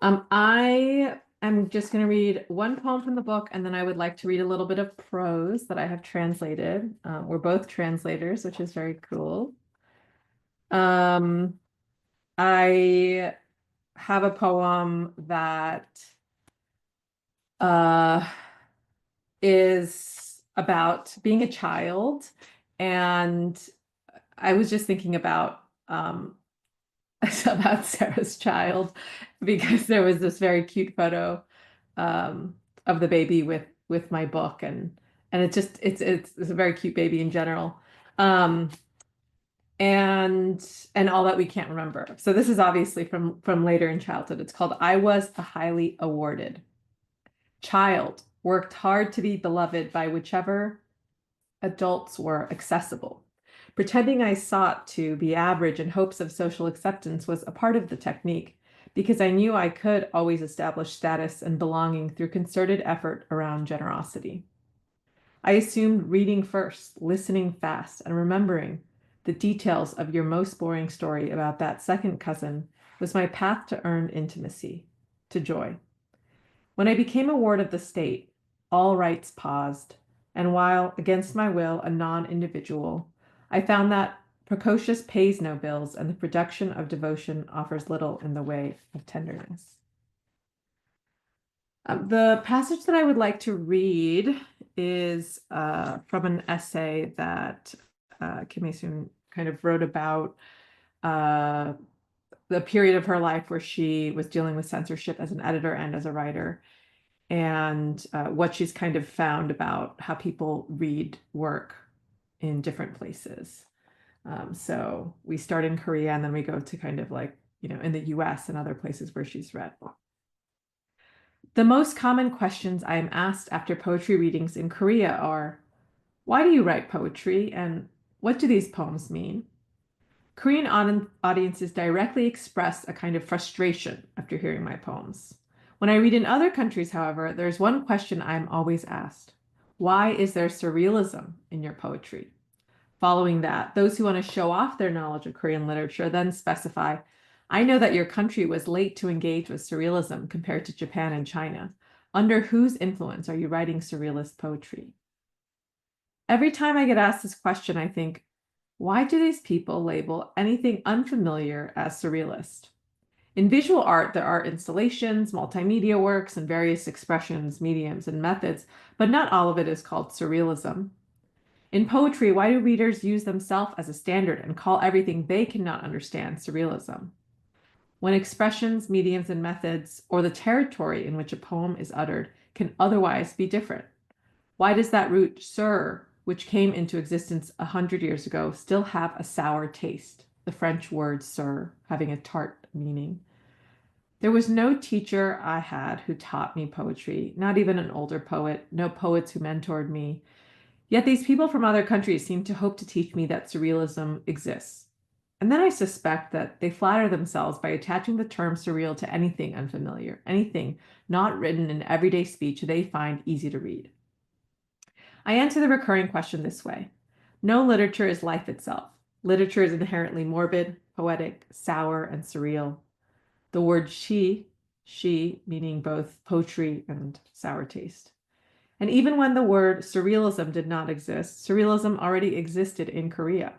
I am just going to read one poem from the book, and then I would like to read a little bit of prose that I have translated. We're both translators, which is very cool. Um, I have a poem that uh, is about being a child, and I was just thinking about about Sarah's child because there was this very cute photo of the baby with my book, and it's a very cute baby in general. Um, and all that we can't remember. So this is obviously from later in childhood. It's called I Was a Highly Awarded Child, worked hard to be beloved by whichever adults were accessible. Pretending I sought to be average in hopes of social acceptance was a part of the technique, because I knew I could always establish status and belonging through concerted effort around generosity. I assumed reading first, listening fast, and remembering the details of your most boring story about that second cousin was my path to earned intimacy, to joy. When I became a ward of the state, all rights paused, and while, against my will, a non-individual, I found that precocious pays no bills, and the production of devotion offers little in the way of tenderness. The passage that I would like to read is from an essay that Kim Hyesoon kind of wrote about uh, the period of her life where she was dealing with censorship as an editor and as a writer, and what she's kind of found about how people read work in different places. So we start in Korea and then we go to kind of like, in the US and other places where she's read. The most common questions I am asked after poetry readings in Korea are, why do you write poetry? And what do these poems mean? Korean audiences directly express a kind of frustration after hearing my poems. When I read in other countries, however, there's one question I'm always asked. Why is there surrealism in your poetry? Following that, those who want to show off their knowledge of Korean literature then specify, I know that your country was late to engage with surrealism compared to Japan and China. Under whose influence are you writing surrealist poetry? Every time I get asked this question, I think, why do these people label anything unfamiliar as surrealist? In visual art, there are installations, multimedia works, and various expressions, mediums, and methods, but not all of it is called surrealism. In poetry, why do readers use themselves as a standard and call everything they cannot understand surrealism? When expressions, mediums, and methods, or the territory in which a poem is uttered, can otherwise be different? Why does that root sur, which came into existence 100 years ago, still have a sour taste? The French word sur having a tart meaning. There was no teacher I had who taught me poetry, not even an older poet, no poets who mentored me. Yet these people from other countries seem to hope to teach me that surrealism exists. And then I suspect that they flatter themselves by attaching the term surreal to anything unfamiliar, anything not written in everyday speech they find easy to read. I answer the recurring question this way. No literature is life itself. Literature is inherently morbid, poetic, sour, and surreal. The word she meaning both poetry and sour taste. And even when the word surrealism did not exist, surrealism already existed in Korea.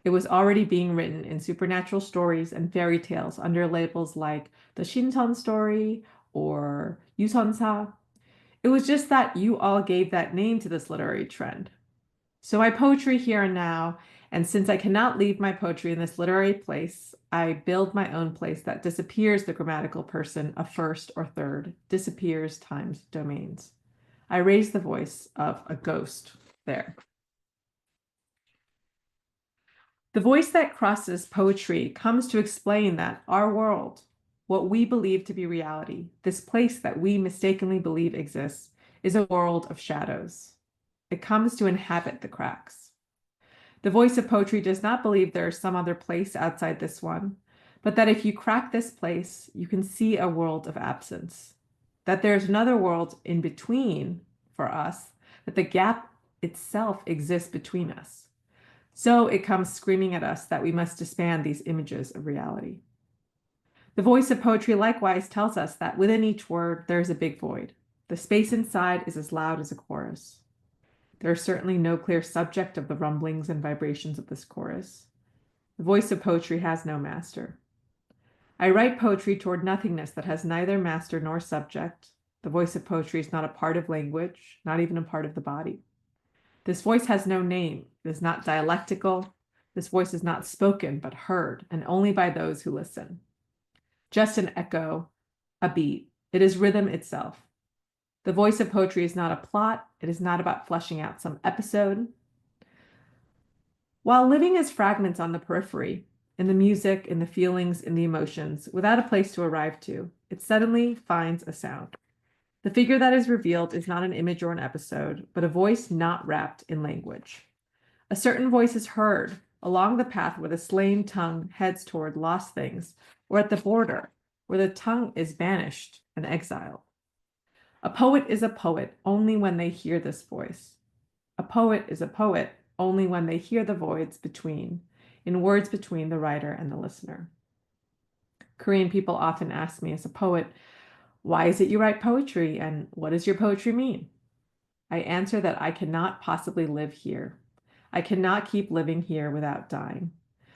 It was already being written in supernatural stories and fairy tales under labels like the Shincheon story or Yuseonsa. It was just that you all gave that name to this literary trend. So my poetry here and now, and since I cannot leave my poetry in this literary place, I build my own place that disappears the grammatical person of first or third, disappears times domains. I raise the voice of a ghost there. The voice that crosses poetry comes to explain that our world, what we believe to be reality, this place that we mistakenly believe exists, is a world of shadows. It comes to inhabit the cracks. The voice of poetry does not believe there is some other place outside this one, but that if you crack this place, you can see a world of absence, that there's another world in between for us, that the gap itself exists between us. So it comes screaming at us that we must disband these images of reality. The voice of poetry likewise tells us that within each word there is a big void. The space inside is as loud as a chorus. There is certainly no clear subject of the rumblings and vibrations of this chorus. The voice of poetry has no master. I write poetry toward nothingness that has neither master nor subject. The voice of poetry is not a part of language, not even a part of the body. This voice has no name. It is not dialectical. This voice is not spoken, but heard, and only by those who listen. Just an echo, a beat. It is rhythm itself. The voice of poetry is not a plot. It is not about fleshing out some episode. While living as fragments on the periphery, in the music, in the feelings, in the emotions, without a place to arrive to, it suddenly finds a sound. The figure that is revealed is not an image or an episode, but a voice not wrapped in language. A certain voice is heard along the path where the slain tongue heads toward lost things, or at the border where the tongue is banished and exiled. A poet is a poet only when they hear this voice. A poet is a poet only when they hear the voids between, in words between the writer and the listener. Korean people often ask me as a poet, why is it you write poetry and what does your poetry mean? I answer that I cannot possibly live here. I cannot keep living here without dying.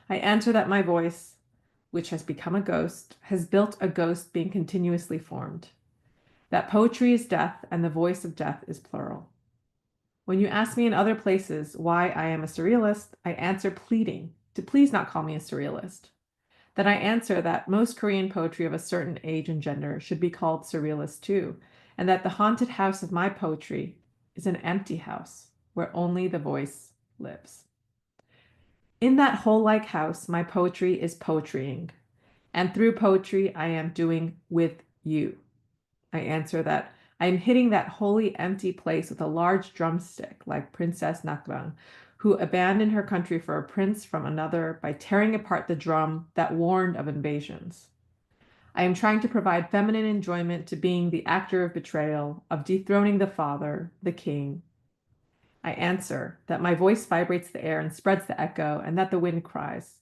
I answer that my voice, which has become a ghost, has built a ghost being continuously formed. That poetry is death and the voice of death is plural. When you ask me in other places why I am a surrealist, I answer pleading to please not call me a surrealist. Then I answer that most Korean poetry of a certain age and gender should be called surrealist too, and that the haunted house of my poetry is an empty house where only the voice lives. In that hole-like house, my poetry is poetrying, and through poetry I am doing with you. I answer that I am hitting that wholly empty place with a large drumstick, like Princess Nakbang, who abandoned her country for a prince from another by tearing apart the drum that warned of invasions. I am trying to provide feminine enjoyment to being the actor of betrayal, of dethroning the father, the king. I answer that my voice vibrates the air and spreads the echo, and that the wind cries.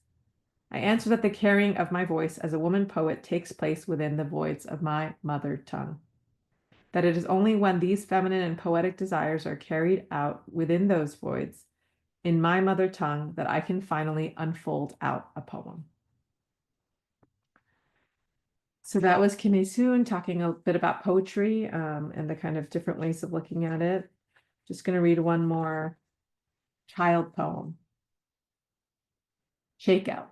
I answer that the carrying of my voice as a woman poet takes place within the voids of my mother tongue. That it is only when these feminine and poetic desires are carried out within those voids in my mother tongue that I can finally unfold out a poem. So that was Kim Hyesoon talking a bit about poetry and the kind of different ways of looking at it. Just going to read one more child poem. Shakeout.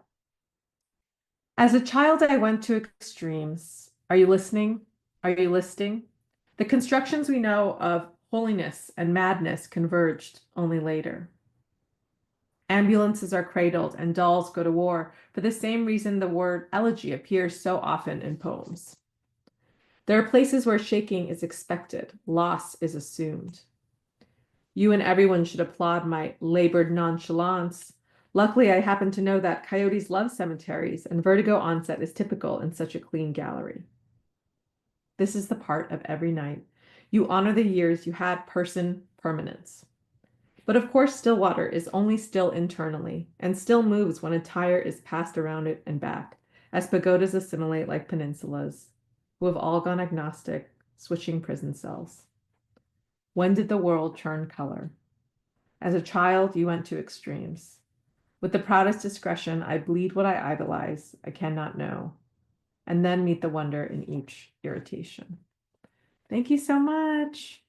As a child, I went to extremes. Are you listening? Are you listening? The constructions we know of holiness and madness converged only later. Ambulances are cradled and dolls go to war for the same reason the word elegy appears so often in poems. There are places where shaking is expected, loss is assumed. You and everyone should applaud my labored nonchalance. Luckily, I happen to know that coyotes love cemeteries, and vertigo onset is typical in such a clean gallery. This is the part of every night. You honor the years you had person permanence. But of course, still water is only still internally, and still moves when a tire is passed around it and back, as pagodas assimilate like peninsulas, who have all gone agnostic, switching prison cells. When did the world turn color? As a child, you went to extremes. With the proudest discretion, I bleed what I idolize, I cannot know, and then meet the wonder in each irritation. Thank you so much.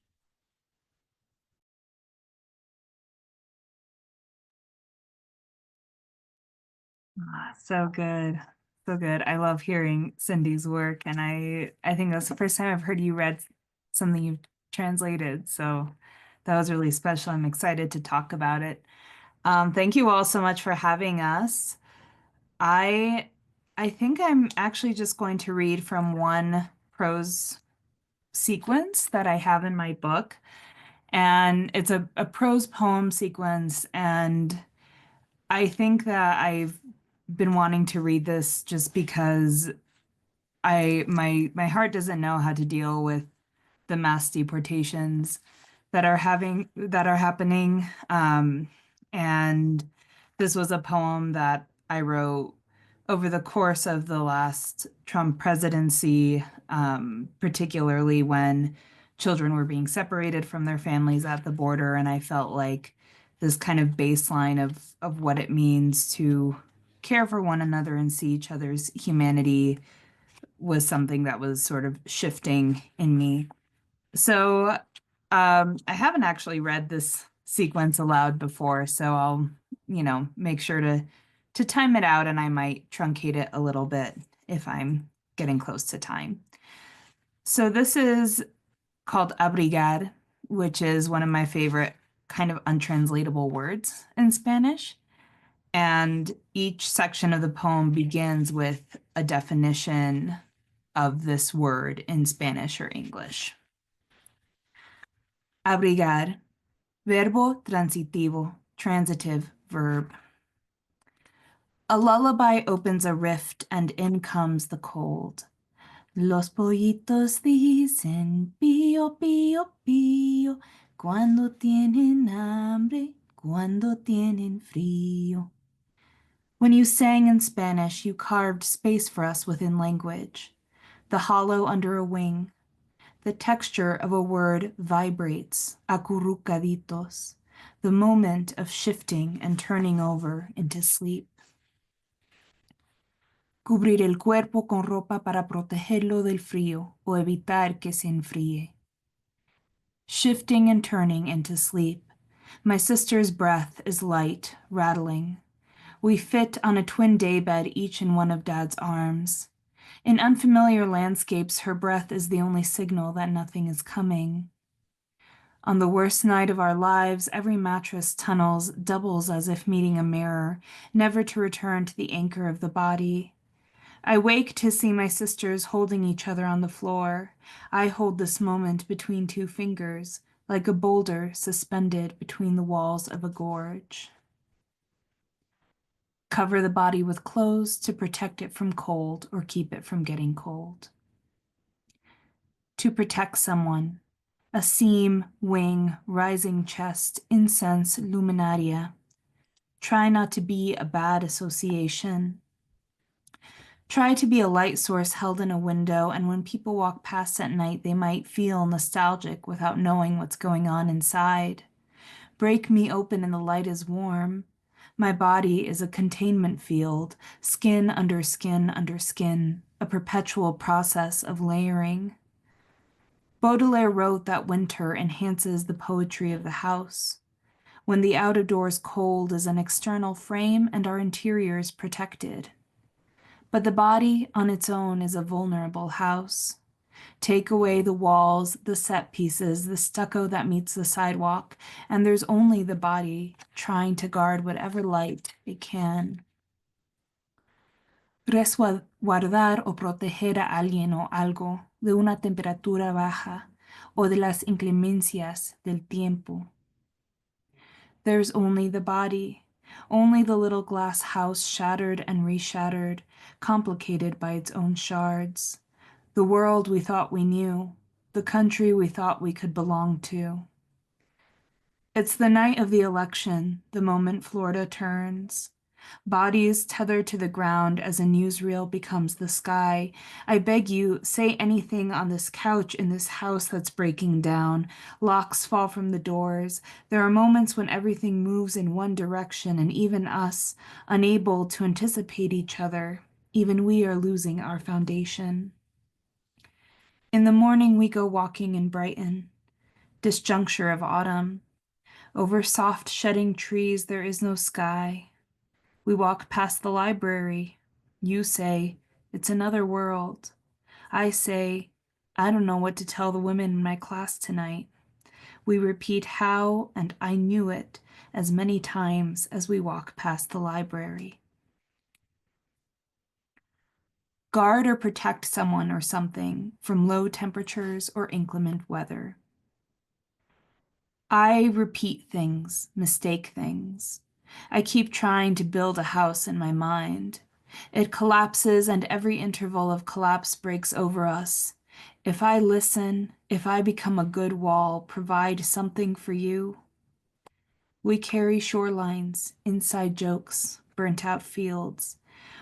So good. So good. I love hearing Cindy's work, and I think that's the first time I've heard you read something you've translated. So that was really special. I'm excited to talk about it. Thank you all so much for having us. I I think I'm actually just going to read from one prose sequence that I have in my book. And it's a prose poem sequence, and I think that I've been wanting to read this just because my heart doesn't know how to deal with the mass deportations that are happening. And this was a poem that I wrote over the course of the last Trump presidency, particularly when children were being separated from their families at the border, and I felt like this kind of baseline of what it means to care for one another and see each other's humanity was something that was sort of shifting in me. So I haven't actually read this sequence aloud before, so I'll, make sure to time it out, and I might truncate it a little bit if I'm getting close to time. So this is called abrigar, which is one of my favorite kind of untranslatable words in Spanish. And each section of the poem begins with a definition of this word in Spanish or English. Abrigar, verbo transitivo, transitive verb. A lullaby opens a rift and in comes the cold. Los pollitos dicen pío, pío, pío, cuando tienen hambre, cuando tienen frío. When you sang in Spanish, you carved space for us within language, the hollow under a wing. The texture of a word vibrates, acurrucaditos, the moment of shifting and turning over into sleep. Cubrir el cuerpo con ropa para protegerlo del frío o evitar que se enfríe. Shifting and turning into sleep. My sister's breath is light, rattling. We fit on a twin daybed, each in one of Dad's arms. In unfamiliar landscapes, her breath is the only signal that nothing is coming. On the worst night of our lives, every mattress tunnels, doubles as if meeting a mirror, never to return to the anchor of the body. I wake to see my sisters holding each other on the floor. I hold this moment between two fingers, like a boulder suspended between the walls of a gorge. Cover the body with clothes to protect it from cold or keep it from getting cold. To protect someone. A seam, wing, rising chest, incense, luminaria. Try not to be a bad association. Try to be a light source held in a window, and when people walk past at night, they might feel nostalgic without knowing what's going on inside. Break me open and the light is warm. My body is a containment field, skin under skin under skin, a perpetual process of layering. Baudelaire wrote that winter enhances the poetry of the house, when the outer door's cold is an external frame and our interior is protected. But the body on its own is a vulnerable house. Take away the walls, the set pieces, the stucco that meets the sidewalk, and there's only the body trying to guard whatever light it can. Resguardar o proteger a alguien o algo de una temperatura baja o de las inclemencias del tiempo. There's only the body, only the little glass house shattered and reshattered, complicated by its own shards. The world we thought we knew, the country we thought we could belong to. It's the night of the election, the moment Florida turns. Bodies tethered to the ground as a newsreel becomes the sky. I beg you, say anything on this couch in this house that's breaking down. Locks fall from the doors. There are moments when everything moves in one direction, and even us, unable to anticipate each other, even we are losing our foundation. In the morning, we go walking in Brighton, disjuncture of autumn. Over soft shedding trees, there is no sky. We walk past the library. You say, it's another world. I say, I don't know what to tell the women in my class tonight. We repeat how and I knew it as many times as we walk past the library. Guard or protect someone or something from low temperatures or inclement weather. I repeat things, mistake things. I keep trying to build a house in my mind. It collapses, and every interval of collapse breaks over us. If I listen, if I become a good wall, provide something for you. We carry shorelines, inside jokes, burnt out fields,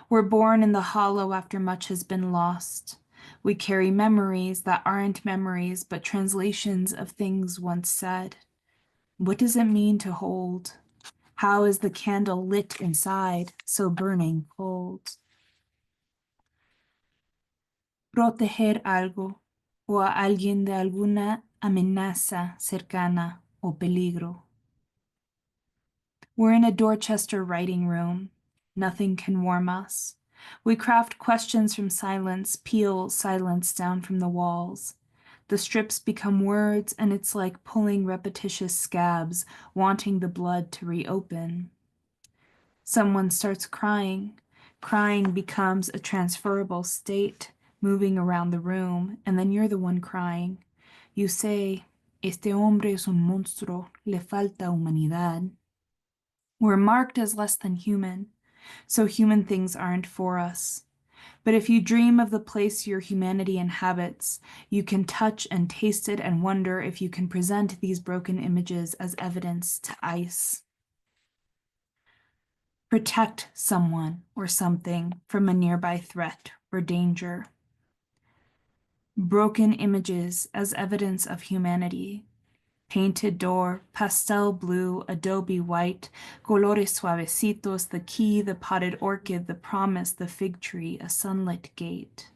We're born in the hollow after much has been lost. We carry memories that aren't memories, but translations of things once said. What does it mean to hold? How is the candle lit inside, so burning cold? Proteger algo o a alguien de alguna amenaza cercana o peligro. We're in a Dorchester writing room. Nothing can warm us. We craft questions from silence, peel silence down from the walls. The strips become words, and it's like pulling repetitious scabs, wanting the blood to reopen. Someone starts crying. Crying becomes a transferable state, moving around the room, and then you're the one crying. You say, este hombre es un monstruo, le falta humanidad. We're marked as less than human, so human things aren't for us. But if you dream of the place your humanity inhabits, you can touch and taste it and wonder if you can present these broken images as evidence to ICE. Protect someone or something from a nearby threat or danger. Broken images as evidence of humanity. Painted door, pastel blue, adobe white, colores suavecitos, the key, the potted orchid, the promise, the fig tree, a sunlit gate.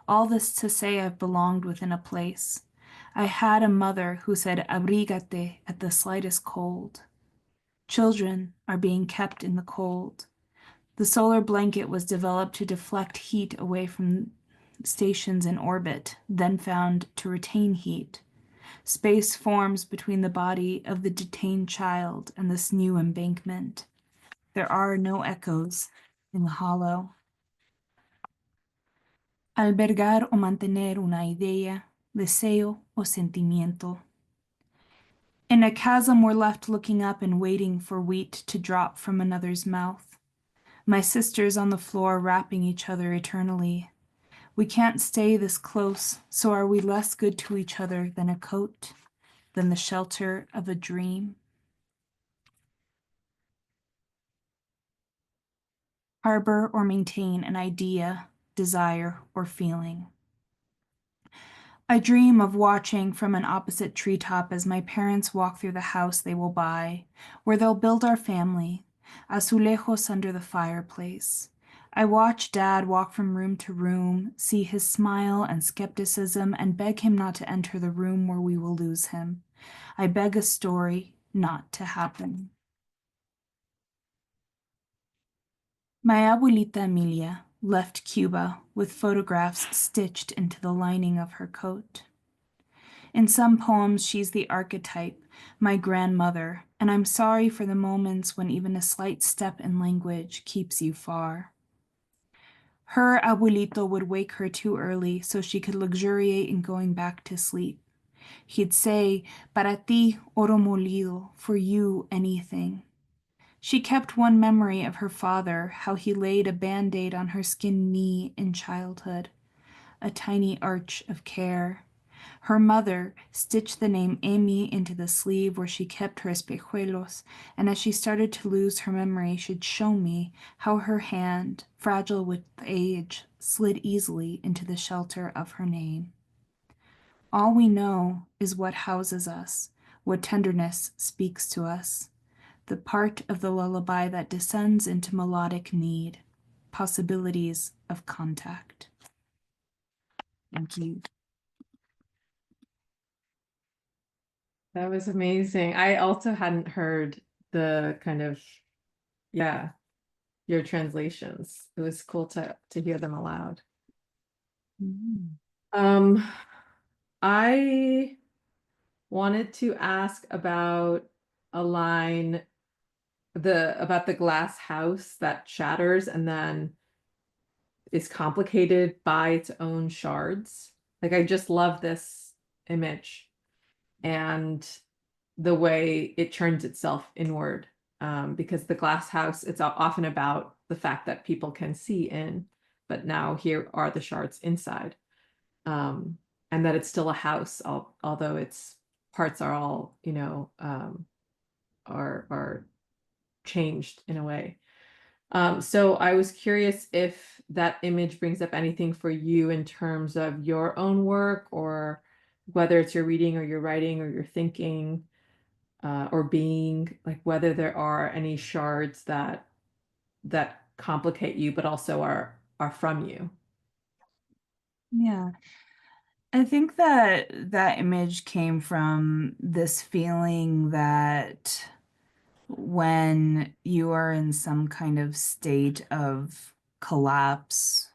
All this to say I've belonged within a place. I had a mother who said abrígate at the slightest cold. Children are being kept in the cold. The solar blanket was developed to deflect heat away from stations in orbit, then found to retain heat. Space forms between the body of the detained child and this new embankment. There are no echoes in the hollow. Albergar o mantener una idea, deseo o sentimiento. In a chasm, we're left looking up and waiting for wheat to drop from another's mouth. My sisters on the floor wrapping each other eternally. We can't stay this close, so are we less good to each other than a coat, than the shelter of a dream? Harbor or maintain an idea, desire, or feeling. I dream of watching from an opposite treetop as my parents walk through the house they will buy, where they'll build our family, azulejos under the fireplace. I watch Dad walk from room to room, see his smile and skepticism, and beg him not to enter the room where we will lose him. I beg a story not to happen. My abuelita Emilia left Cuba with photographs stitched into the lining of her coat. In some poems, she's the archetype, my grandmother, and I'm sorry for the moments when even a slight step in language keeps you far. Her abuelito would wake her too early so she could luxuriate in going back to sleep. He'd say, para ti, oro molido, for you, anything. She kept one memory of her father, how he laid a Band-Aid on her skinned knee in childhood, a tiny arch of care. Her mother stitched the name Amy into the sleeve where she kept her espejuelos, and as she started to lose her memory, she'd show me how her hand, fragile with age, slid easily into the shelter of her name. All we know is what houses us, what tenderness speaks to us, the part of the lullaby that descends into melodic need, possibilities of contact. Thank you. That was amazing. I also hadn't heard the kind of, yeah, your translations. It was cool to hear them aloud. Um, I wanted to ask about a line, about the glass house that shatters and then is complicated by its own shards. Like I just love this image and the way it turns itself inward. Because the glass house, it's often about the fact that people can see in, but now here are the shards inside. And that it's still a house, although its parts are all, are changed in a way. So I was curious if that image brings up anything for you in terms of your own work, or whether it's your reading or your writing or your thinking, or being, like whether there are any shards that complicate you, but also are from you. Yeah. I think that that image came from this feeling that when you are in some kind of state of collapse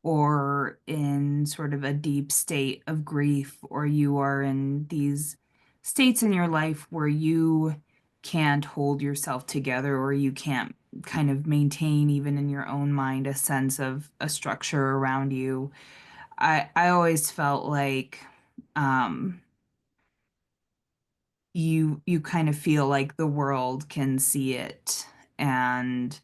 or in sort of a deep state of grief, or you are in these states in your life where you can't hold yourself together or you can't kind of maintain, even in your own mind, a sense of a structure around you. I always felt like um you kind of feel like the world can see it, and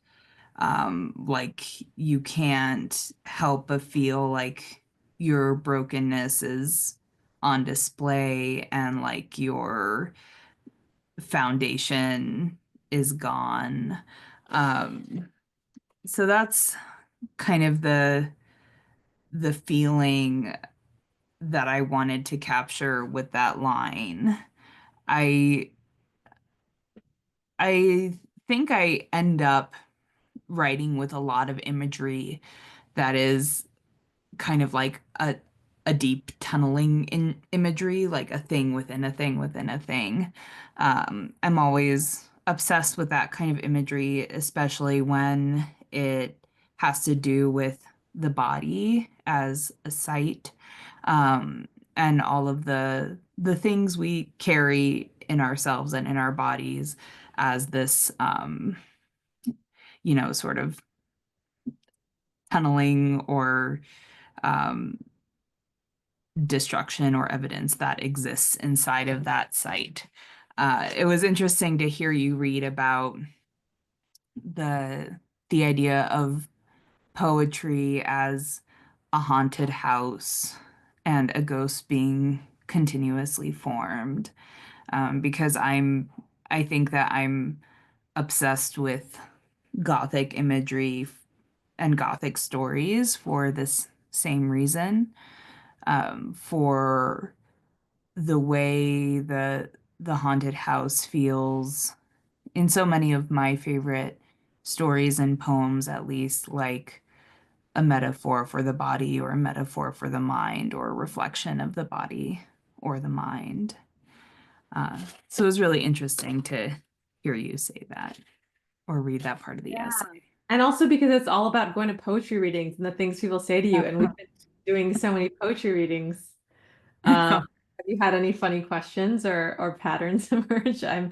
like you can't help but feel like your brokenness is on display, and like your foundation is gone. um so that's kind of the feeling that I wanted to capture with that line. I I think I end up writing with a lot of imagery that is kind of like a deep tunneling in imagery, like a thing within a thing within a thing. I'm always obsessed with that kind of imagery, especially when it has to do with the body as a site, um, and all of the things we carry in ourselves and in our bodies as this, sort of tunneling or um, destruction or evidence that exists inside of that site. It was interesting to hear you read about the idea of poetry as a haunted house and a ghost being continuously formed. Because I think that I'm obsessed with Gothic imagery and Gothic stories for this same reason. For the way the haunted house feels in so many of my favorite stories and poems, at least, like a metaphor for the body or a metaphor for the mind or a reflection of the body or the mind. So it was really interesting to hear you say that or read that part of the Yeah. essay. And also because it's all about going to poetry readings and the things people say to you. And we've been doing so many poetry readings. Have you had any funny questions or patterns emerge? I'm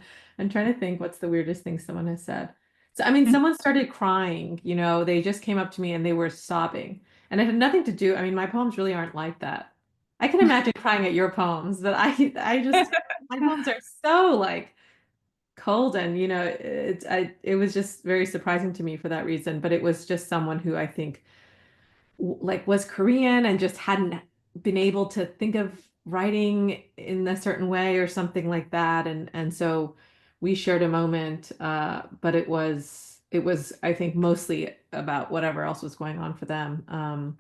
trying to think what's the weirdest thing someone has said. So I mean, someone started crying, they just came up to me and they were sobbing. And it had nothing to do, I mean, my poems really aren't like that. I can imagine crying at your poems, but I just my poems are so like cold, and it was just very surprising to me for that reason. But it was just someone who I think like was Korean and just hadn't been able to think of writing in a certain way or something like that. And so we shared a moment, but it was I think mostly about whatever else was going on for them.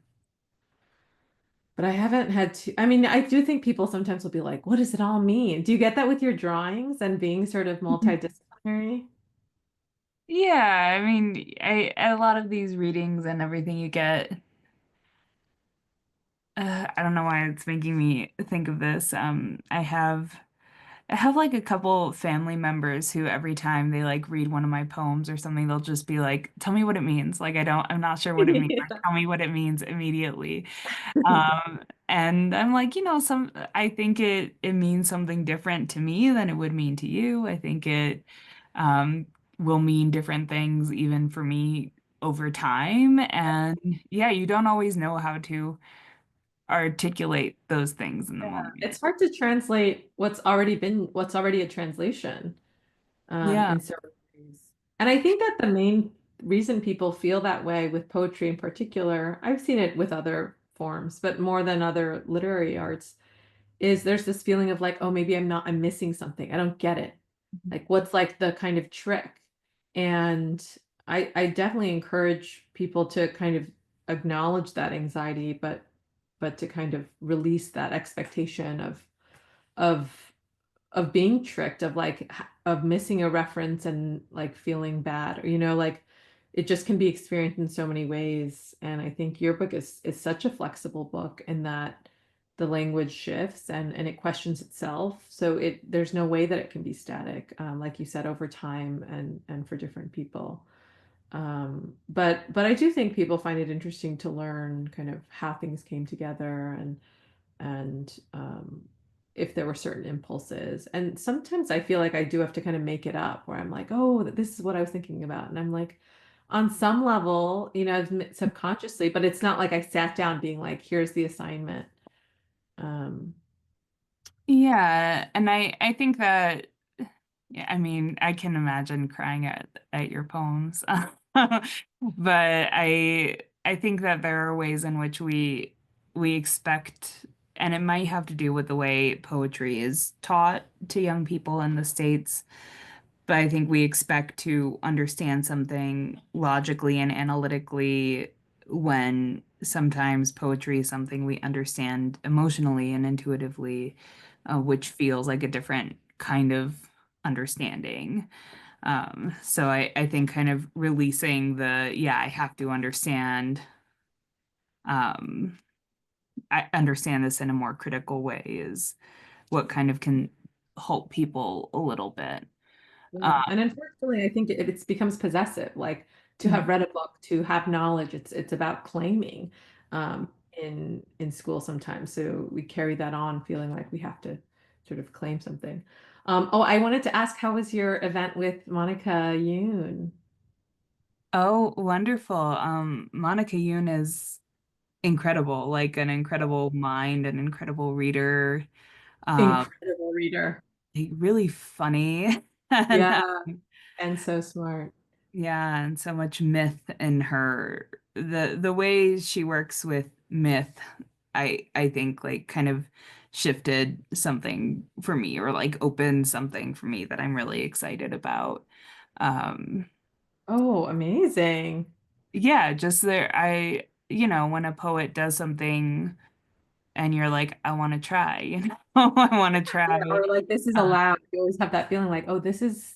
But I haven't had to, I mean, I do think people sometimes will be like, what does it all mean? Do you get that with your drawings and being sort of multidisciplinary? Yeah, I mean, a lot of these readings and everything you get, I don't know why it's making me think of this. I have like a couple family members who every time they like read one of my poems or something, they'll just be like, "Tell me what it means." Like I'm not sure what it means. Like, tell me what it means immediately. And I'm like, I think it means something different to me than it would mean to you. I think it um will mean different things even for me over time. And yeah, you don't always know how to articulate those things in the Yeah. moment. It's hard to translate what's already a translation, Yeah. in certain ways. And I think that the main reason people feel that way with poetry in particular, I've seen it with other forms, but more than other literary arts, is there's this feeling of like, oh, maybe I'm missing something. I don't get it. Like, what's like the kind of trick? And I definitely encourage people to kind of acknowledge that anxiety, but to kind of release that expectation of of being tricked, of like of missing a reference and like feeling bad, or like it just can be experienced in so many ways. And I think your book is such a flexible book in that the language shifts and it questions itself. So there's no way that it can be static, like you said, over time and for different people. But I do think people find it interesting to learn kind of how things came together and if there were certain impulses. And sometimes I feel like I do have to kind of make it up where I'm like, oh, this is what I was thinking about. And I'm like, on some level, subconsciously, but it's not like I sat down being like, here's the assignment. Um, Yeah, and I think that yeah, I mean, I can imagine crying at your poems. But I think that there are ways in which we expect, and it might have to do with the way poetry is taught to young people in the States, but I think we expect to understand something logically and analytically when sometimes poetry is something we understand emotionally and intuitively, which feels like a different kind of understanding. So I think kind of releasing yeah, I have to um, I understand this in a more critical way is what kind of can help people a little bit. Yeah. Um, And unfortunately, I think it becomes possessive. Like to have read a book, to have knowledge, it's about claiming in school sometimes. So we carry that on, feeling like we have to sort of claim something. Oh, I wanted to ask, how was your event with Monica Yoon? Oh, wonderful. Monica Yoon is incredible, like an incredible mind, an incredible reader, um, Incredible reader. like, really funny. And Yeah, and so smart. yeah, and so much myth in her. The way she works with myth, I think like kind of shifted something for me or like opened something for me that I'm really excited about. Um, Oh, amazing. yeah, just there when a poet does something and you're like, I want to try, I want to try. Yeah, or like this is Uh, allowed. You always have that feeling like, oh, this is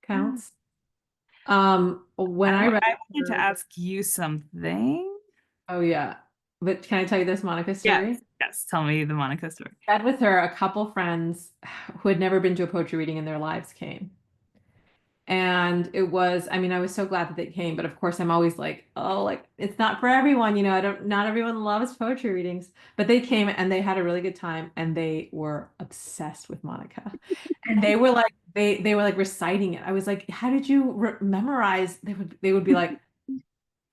counts. When I read I wanted to her, ask you something. oh yeah. But can I tell you this Monica Yes, story? yes, tell me the Monica story. Read with her, a couple friends who had never been to a poetry reading in their lives came. And it was, I mean, I was so glad that they came, but of course I'm always like, oh, like it's not for everyone, not everyone loves poetry readings. But they came and they had a really good time and they were obsessed with Monica. And they were like reciting it. I was like, how did you memorize? They would be like,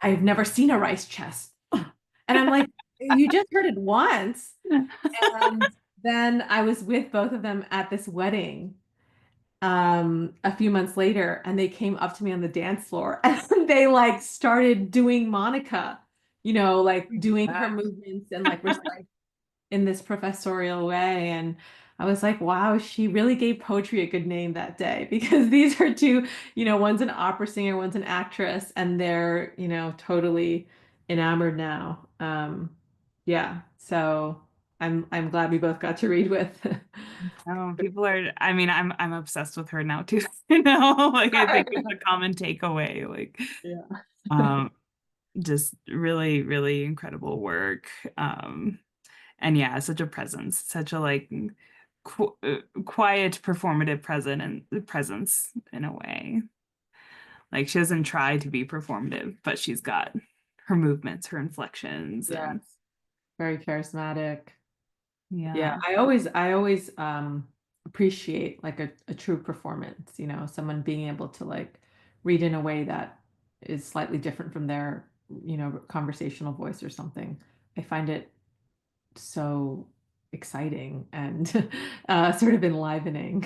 I've never seen a rice chest. And I'm like, you just heard it once. And then I was with both of them at this wedding a few months later, and they came up to me on the dance floor and they like started doing Monica, like doing her movements and like reciting in this professorial way. And I was like, wow, she really gave poetry a good name that day because these are two, one's an opera singer, one's an actress, and they're, totally enamored now. Yeah, so I'm glad we both got to read with. Oh, people are, I mean, I'm obsessed with her now too. Like I think it's a common takeaway. Like, Yeah. um, just really, really incredible work. And yeah, such a presence, such a like quiet, performative presence in a way. Like she doesn't try to be performative, but she's got her movements, her inflections, Yes, and very charismatic. Yeah, yeah, I always appreciate like a true performance, someone being able to like read in a way that is slightly different from their, conversational voice or something. I find it so exciting and sort of enlivening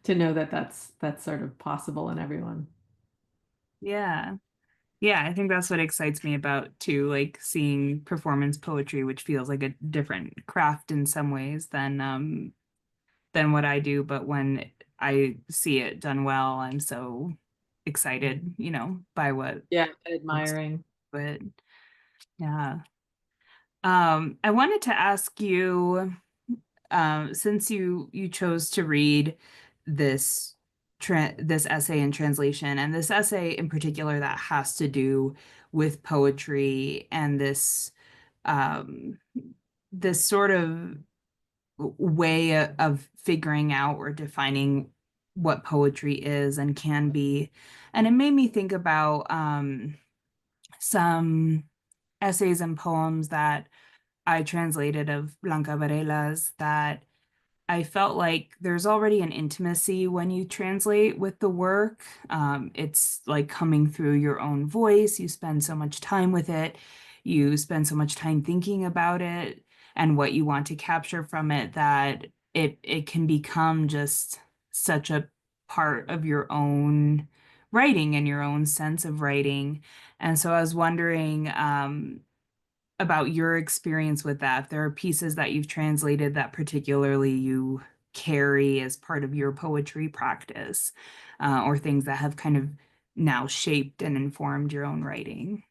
to know that that's sort of possible in everyone. yeah. Yeah, I think that's what excites me about too, like seeing performance poetry, which feels like a different craft in some ways than what I do, but when I see it done well, I'm so excited, by what Yeah, folks admiring. do it. Yeah. I wanted to ask you, since you chose to read this this essay in translation, and this essay in particular that has to do with poetry and um, this sort of way of figuring out or defining what poetry is and can be. And it made me think about some essays and poems that I translated of Blanca Varela's that I felt like there's already an intimacy when you translate with the work. It's like coming through your own voice. You spend so much time with it. You spend so much time thinking about it and what you want to capture from it that it can become just such a part of your own writing and your own sense of writing. And so I was wondering, about your experience with that. If there are pieces that you've translated that particularly you carry as part of your poetry practice, or things that have kind of now shaped and informed your own writing.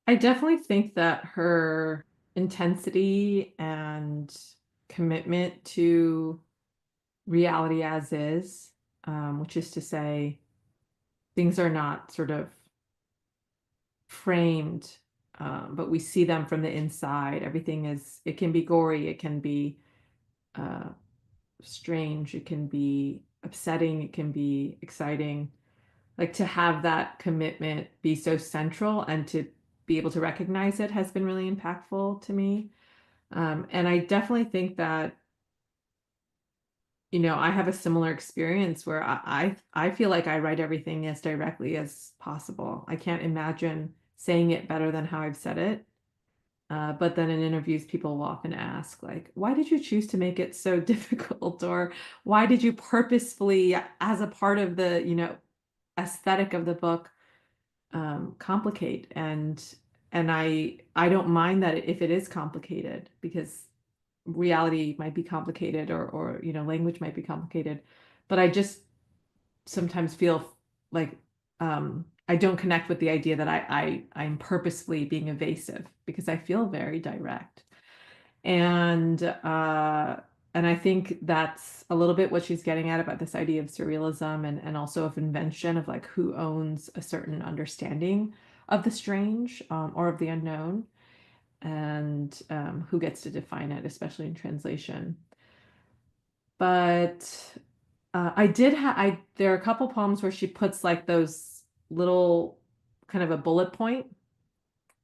I definitely think that her intensity and commitment to reality as is, which is to say, things are not sort of framed, but we see them from the inside. Everything is, it can be gory, it can be uh, strange, it can be upsetting, it can be exciting. Like to have that commitment be so central and to be able to recognize it has been really impactful to me. And I definitely think that, I have a similar experience where I feel like I write everything as directly as possible. I can't imagine saying it better than how I've said it. But then in interviews, people will often ask, like, why did you choose to make it so difficult? Or why did you purposefully, as a part of the, aesthetic of the book, complicate? And I don't mind that if it is complicated, because reality might be complicated, or language might be complicated. But I just sometimes feel like I don't connect with the idea that I'm purposefully being evasive, because I feel very direct. And I think that's a little bit what she's getting at about this idea of surrealism, and also of invention, of like who owns a certain understanding of the strange, or of the unknown, and who gets to define it, especially in translation. But I did have I there are a couple poems where she puts like those little kind of a bullet point.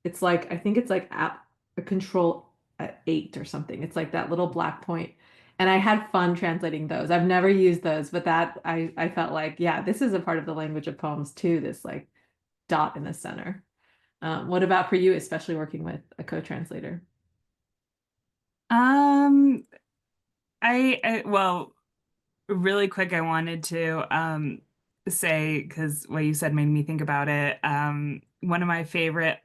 It's like, I think it's like at a control at 8 or something. It's like that little black point. And I had fun translating those. I've never used those, but that I felt like, yeah, this is a part of the language of poems too, this like dot in the center. What about for you, especially working with a co-translator? Um, well, really quick, I wanted to say, because what you said made me think about it. One of my favorite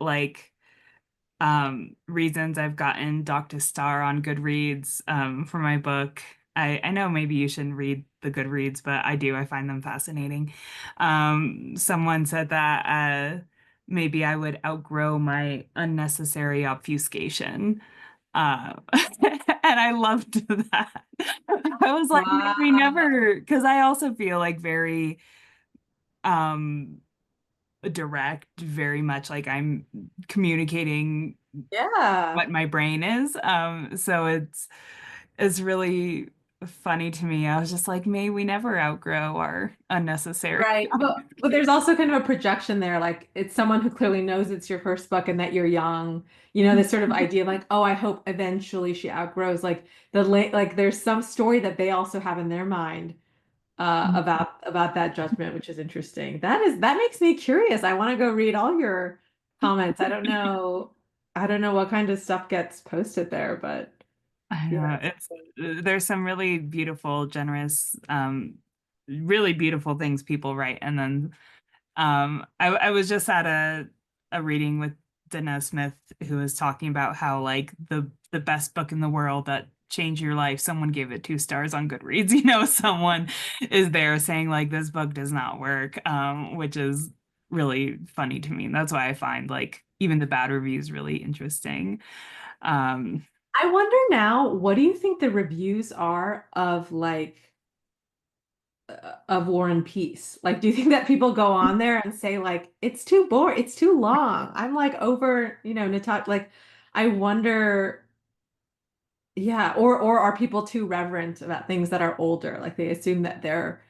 reasons I've gotten Dr. Star on Goodreads for my book. I know maybe you shouldn't read the Goodreads, but I do. I find them fascinating. Someone said that maybe I would outgrow my unnecessary obfuscation. And I loved that. I was like, "May we Wow. never," because I also feel like very um direct, very much like I'm communicating Yeah. what my brain is. So it's really funny to me. I was just like, may we never outgrow our unnecessary. Right. But there's also kind of a projection there. Like it's someone who clearly knows it's your first book and that you're young. This sort of idea of like, oh, I hope eventually she outgrows. Like like there's some story that they also have in their mind, about that judgment, which is interesting. That makes me curious. I want to go read all your comments. I don't know what kind of stuff gets posted there, but I yeah, know that's it's there's some really beautiful, generous, really beautiful things people write. And then I was just at a reading with Dana Smith, who was talking about how like the best book in the world that change your life. Someone gave it 2 stars on Goodreads. You know, someone is there saying like this book does not work, which is really funny to me. And that's why I find like even the bad reviews really interesting. Um, I wonder now, what do you think the reviews are of of War and Peace? Like, do you think that people go on there and say like it's too boring, it's too long? I'm like over, Natasha. Like, I wonder, yeah, or are people too reverent about things that are older? Like they assume that they're,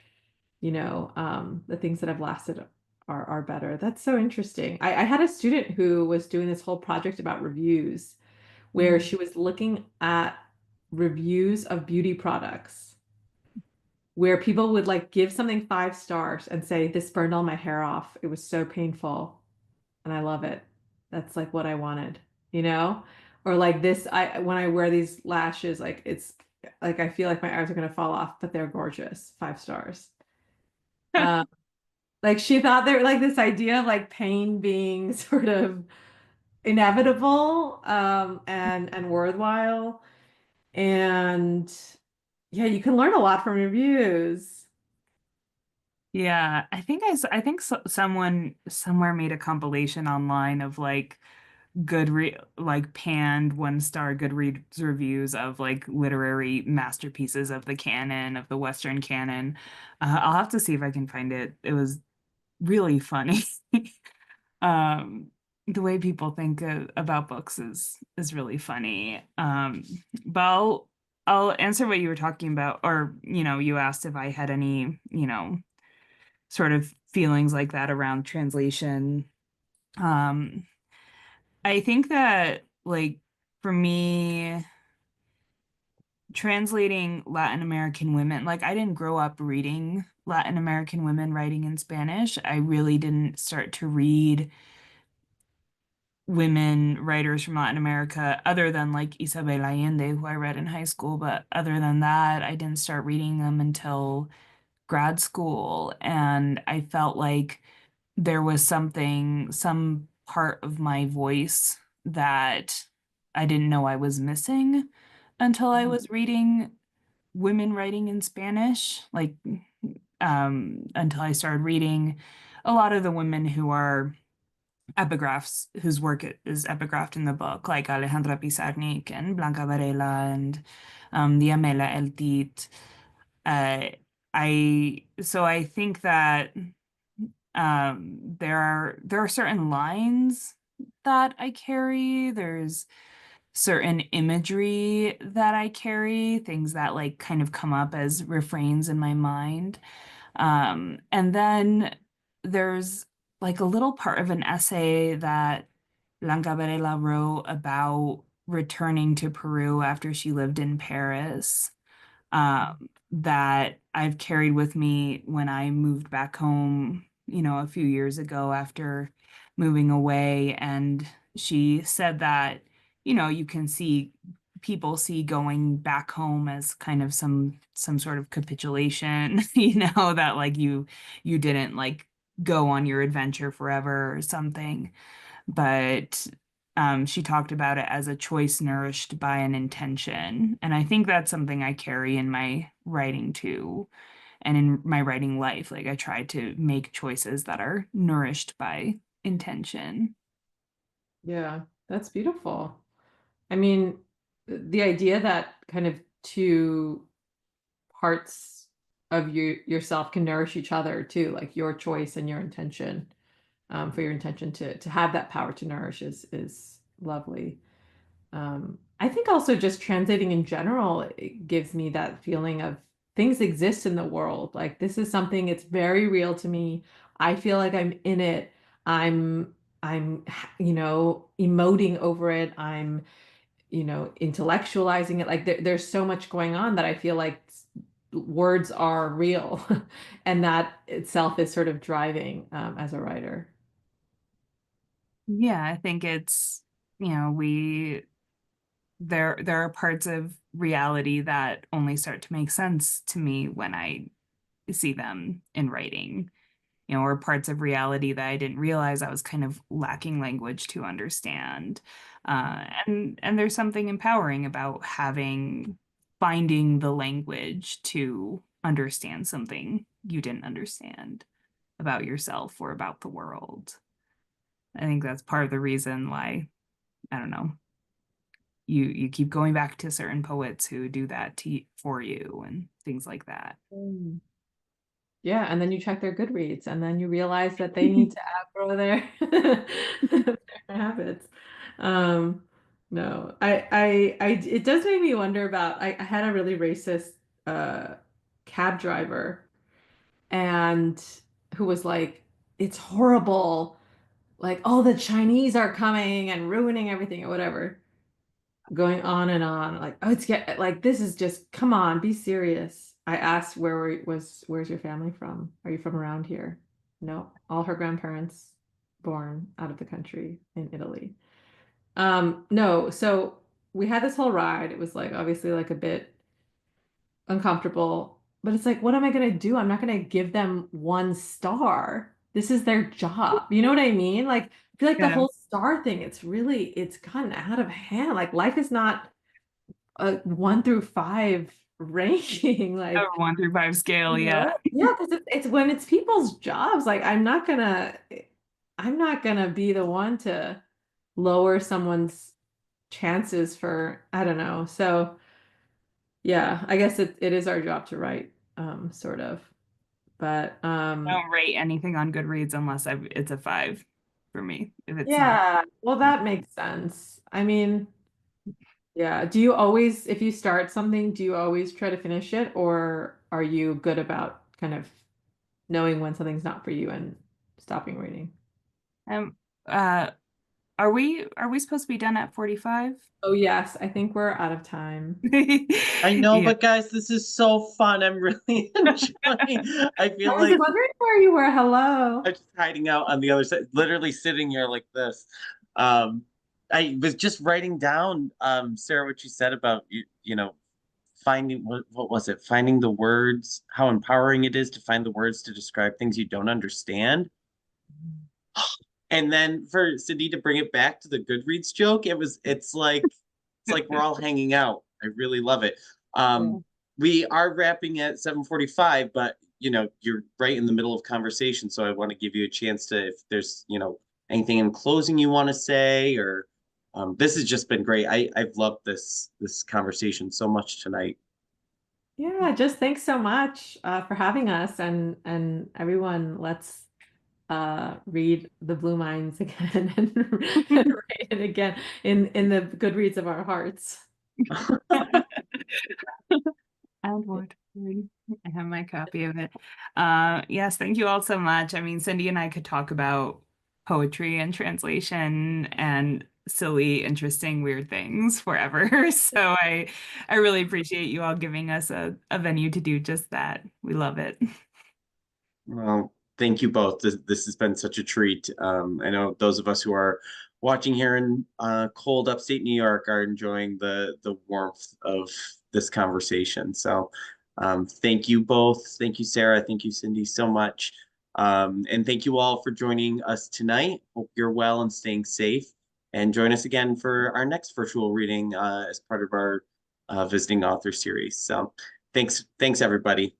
the things that have lasted are better. That's so interesting. I had a student who was doing this whole project about reviews, where she was looking at reviews of beauty products where people would like give something 5 stars and say, this burned all my hair off. It was so painful and I love it. That's like what I wanted, you know? Or like this, when I wear these lashes, like it's like I feel like my eyes are gonna fall off, but they're gorgeous. 5 stars. Um, like she thought they were like this idea of like pain being sort of inevitable and worthwhile. And yeah, you can learn a lot from reviews. yeah, I think someone somewhere made a compilation online of like like panned 1 star Goodreads reviews of like literary masterpieces of the canon of the Western canon. I'll have to see if I can find it. It was really funny. Um, the way people think about books is really funny. But I'll answer what you were talking about, or you asked if I had any, sort of feelings like that around translation. Um, I think that like for me, translating Latin American women, like I didn't grow up reading Latin American women writing in Spanish. I really didn't start to read women writers from Latin America other than like Isabel Allende, who I read in high school. But other than that, I didn't start reading them until grad school. And I felt like there was some part of my voice that I didn't know I was missing until I was reading women writing in Spanish, like until I started reading a lot of the women who are epigraphs, whose work is epigraphed in the book, like Alejandra Pizarnik and Blanca Varela and Diamela El Tit. Uh, I think that there are certain lines that I carry. There's certain imagery that I carry, things that like kind of come up as refrains in my mind. And then there's like a little part of an essay that Blanca Varela wrote about returning to Peru after she lived in Paris, that I've carried with me when I moved back home, a few years ago after moving away. And she said that, you can see people see going back home as kind of some sort of capitulation, that like you didn't like go on your adventure forever or something. But she talked about it as a choice nourished by an intention. And I think that's something I carry in my writing too, and in my writing life. Like I try to make choices that are nourished by intention. Yeah, that's beautiful. I mean, the idea that kind of two parts of yourself can nourish each other too, like your choice and your intention, for your intention to have that power to nourish is lovely. I think also just translating in general, it gives me that feeling of things exist in the world. Like this is something, it's very real to me. I feel like I'm in it. I'm emoting over it. I'm, intellectualizing it. Like there's so much going on that I feel like words are real, and that itself is sort of driving, as a writer. Yeah, I think it's, we there are parts of reality that only start to make sense to me when I see them in writing, or parts of reality that I didn't realize I was kind of lacking language to understand. And there's something empowering about having finding the language to understand something you didn't understand about yourself or about the world. I think that's part of the reason why, I don't know, you keep going back to certain poets who do that for you and things like that. Mm. Yeah, and then you check their Goodreads, and then you realize that they need to outgrow their, their habits. Um, no, it does make me wonder about. I had a really racist uh, cab driver, and who was like, "It's horrible. Like, all the Chinese are coming and ruining everything or whatever." Going on and on, like, oh, it's get like this is just come on, be serious. I asked where's your family from? Are you from around here? No, all her grandparents born out of the country in Italy. No, so we had this whole ride. It was like obviously like a bit uncomfortable, but it's like, what am I gonna do? I'm not gonna give them 1 star. This is their job. You know what I mean? Like, I feel like the Yeah. whole star thing, it's gotten out of hand. Like life is not a 1 through 5 ranking. A Like, 1 through 5 scale, yeah. yeah, because it's when it's people's jobs. Like, I'm not gonna be the one to lower someone's chances for, I don't know. So yeah, I guess it is our job to write, sort of. But I don't rate anything on Goodreads unless it's a 5 for me. If it's not, yeah, well, that makes sense. I mean, yeah. Do you always, if you start something, do you always try to finish it, or are you good about kind of knowing when something's not for you and stopping reading? um, uh, are we supposed to be done at 45? Oh, yes, I think we're out of time. I know, Yeah. but guys, this is so fun. I'm really enjoying. I I feel was like wondering where you were. Hello. I'm just hiding out on the other side, literally sitting here like this. Um, I was just writing down, Sarah, what you said about finding what was it? Finding the words, how empowering it is to find the words to describe things you don't understand. And then for Cindy to bring it back to the Goodreads joke, it's like we're all hanging out. I really love it. Yeah. We are wrapping at 7:45, but you're right in the middle of conversation, so I want to give you a chance to, if there's, anything in closing you want to say, or this has just been great. I've loved this conversation so much tonight. Yeah, just thanks so much for having us, and everyone. Let's read The Blue Minds again and read it again in the Goodreads of our hearts. And what? I have my copy of it. Yes, thank you all so much. I mean, Cindy and I could talk about poetry and translation and silly, interesting, weird things forever. So I really appreciate you all giving us a venue to do just that. We love it. Well, thank you both. This has been such a treat. I know those of us who are watching here in cold upstate New York are enjoying the warmth of this conversation. So, thank you both. Thank you, Sarah. Thank you, Cindy, so much. And thank you all for joining us tonight. Hope you're well and staying safe. And join us again for our next virtual reading as part of our visiting author series. So, thanks, everybody.